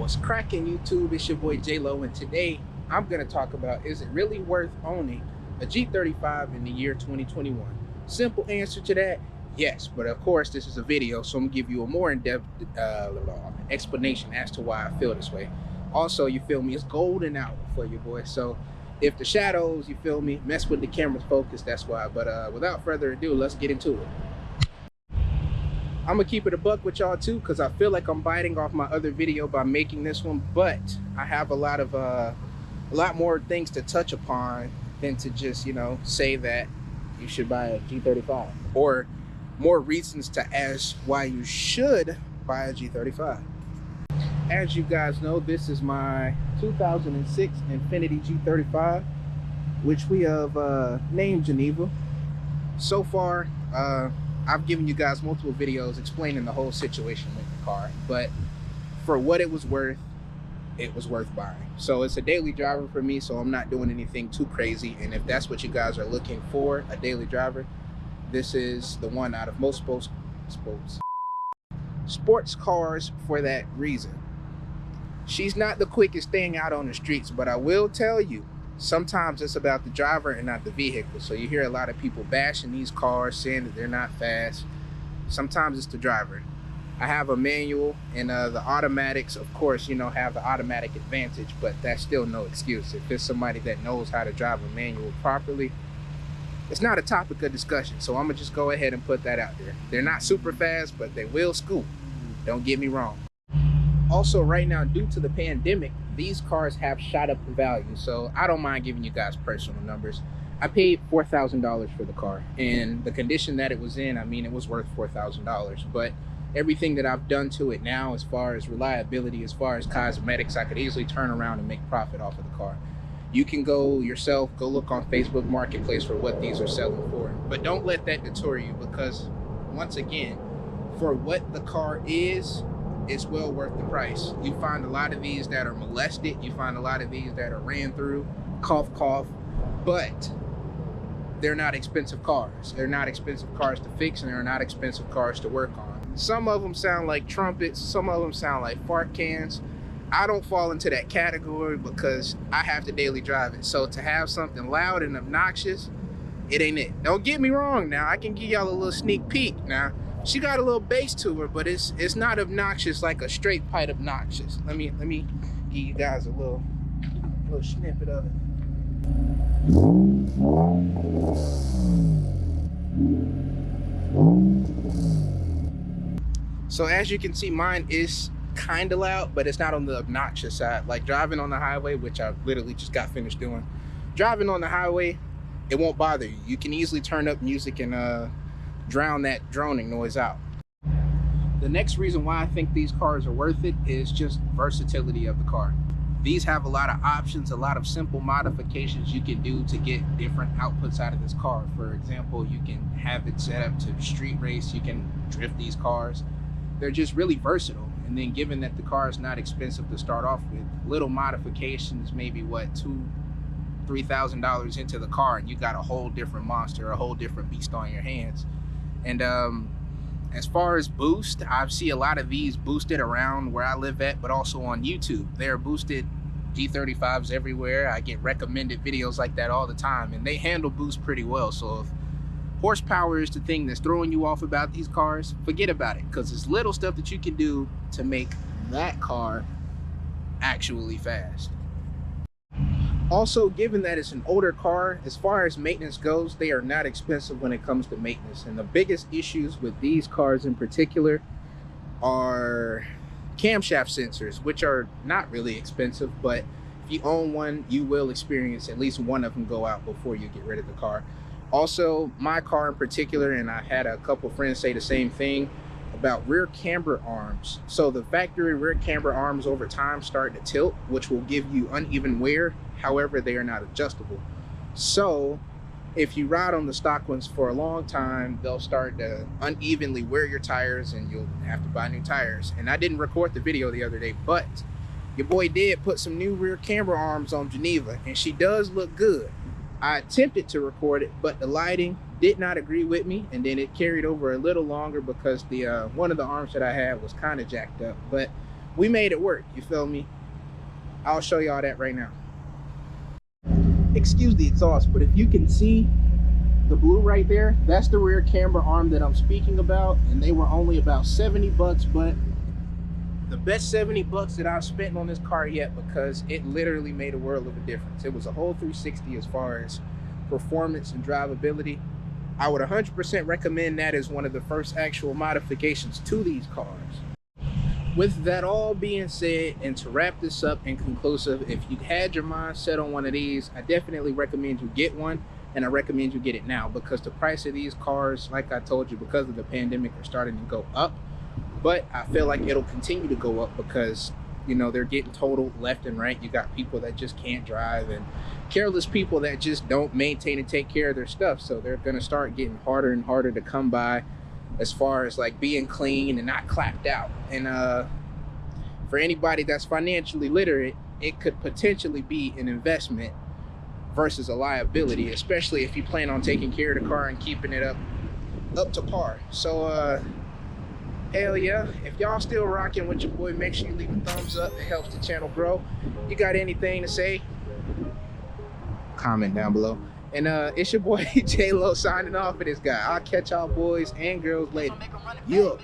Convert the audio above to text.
What's cracking, YouTube? It's your boy J-Lo, and today I'm going to talk about, is it really worth owning a G35 in the year 2021? Simple answer to that, yes. But of course, this is a video, so I'm going to give you a more in-depth explanation as to why I feel this way. Also, you feel me, it's golden hour for you, boy. So if the shadows, you feel me, mess with the camera's focus, that's why. But without further ado, let's get into it. I'm gonna keep it a buck with y'all too, because I feel like I'm biting off my other video by making this one, but I have a lot more things to touch upon than to just, you know, say that you should buy a G35, or more reasons to ask why you should buy a G35. As you guys know, this is my 2006 Infiniti G35, which we have named Geneva. So far, I've given you guys multiple videos explaining the whole situation with the car, but for what it was worth buying. So it's a daily driver for me, so I'm not doing anything too crazy. And if that's what you guys are looking for, a daily driver, this is the one out of most sports cars for that reason. She's not the quickest thing out on the streets, but I will tell you, sometimes it's about the driver and not the vehicle. So you hear a lot of people bashing these cars, saying that they're not fast. Sometimes it's the driver. I have a manual, and the automatics, of course, you know, have the automatic advantage, but that's still no excuse. If it's somebody that knows how to drive a manual properly, it's not a topic of discussion. So I'm gonna just go ahead and put that out there. They're not super fast, but they will scoot. Don't get me wrong. Also, right now, due to the pandemic, these cars have shot up in value. So I don't mind giving you guys personal numbers. I paid $4,000 for the car, and the condition that it was in, I mean, it was worth $4,000. But everything that I've done to it now, as far as reliability, as far as cosmetics, I could easily turn around and make profit off of the car. You can go yourself, go look on Facebook Marketplace for what these are selling for. But don't let that deter you, because once again, for what the car is, it's well worth the price. You find a lot of these that are molested. You find a lot of these that are ran through, cough, cough, but they're not expensive cars. They're not expensive cars to fix, and they're not expensive cars to work on. Some of them sound like trumpets. Some of them sound like fart cans. I don't fall into that category because I have to daily drive it. So to have something loud and obnoxious, it ain't it. Don't get me wrong now. I can give y'all a little sneak peek now. She got a little bass to her, but it's not obnoxious like a straight pipe obnoxious. Let me give you guys a little snippet of it. So as you can see, mine is kind of loud, but it's not on the obnoxious side. Like driving on the highway, which I literally just got finished doing. Driving on the highway, it won't bother you. You can easily turn up music and drown that droning noise out. The next reason why I think these cars are worth it is just versatility of the car. These have a lot of options, a lot of simple modifications you can do to get different outputs out of this car. For example, you can have it set up to street race, you can drift these cars. They're just really versatile. And then given that the car is not expensive to start off with, little modifications, maybe what, $2,000-$3,000 into the car, and you got a whole different monster, a whole different beast on your hands. And as far as boost, I see a lot of these boosted around where I live at, but also on YouTube. They're boosted G35s everywhere. I get recommended videos like that all the time, and they handle boost pretty well. So if horsepower is the thing that's throwing you off about these cars, forget about it, because there's little stuff that you can do to make that car actually fast. Also, given that it's an older car, as far as maintenance goes, they are not expensive when it comes to maintenance. And the biggest issues with these cars in particular are camshaft sensors, which are not really expensive, but if you own one, you will experience at least one of them go out before you get rid of the car. Also, my car in particular, and I had a couple friends say the same thing about rear camber arms. So the factory rear camber arms over time start to tilt, which will give you uneven wear. However, they are not adjustable. So if you ride on the stock ones for a long time, they'll start to unevenly wear your tires, and you'll have to buy new tires. And I didn't record the video the other day, but your boy did put some new rear camber arms on Geneva, and she does look good. I attempted to record it, but the lighting did not agree with me, and then it carried over a little longer because the one of the arms that I had was kind of jacked up. But we made it work, you feel me? I'll show y'all that right now. Excuse the exhaust, but if you can see the blue right there, that's the rear camera arm that I'm speaking about, and they were only about 70 bucks, but the best 70 bucks that I've spent on this car yet, because it literally made a world of a difference. It was a whole 360 as far as performance and drivability. I would 100% recommend that as one of the first actual modifications to these cars. With that all being said, and to wrap this up and conclusive, if you had your mind set on one of these, I definitely recommend you get one, and I recommend you get it now, because the price of these cars, like I told you, because of the pandemic, are starting to go up. But I feel like it'll continue to go up because, you know, they're getting totaled left and right. You got people that just can't drive, and careless people that just don't maintain and take care of their stuff. So they're gonna start getting harder and harder to come by, as far as like being clean and not clapped out. And for anybody that's financially literate, it could potentially be an investment versus a liability, especially if you plan on taking care of the car and keeping it up to par. So hell yeah, if y'all still rocking with your boy, make sure you leave a thumbs up. It helps the channel grow. You got anything to say, comment down below. And it's your boy J-Lo signing off for this guy. I'll catch y'all boys and girls later. Yeah.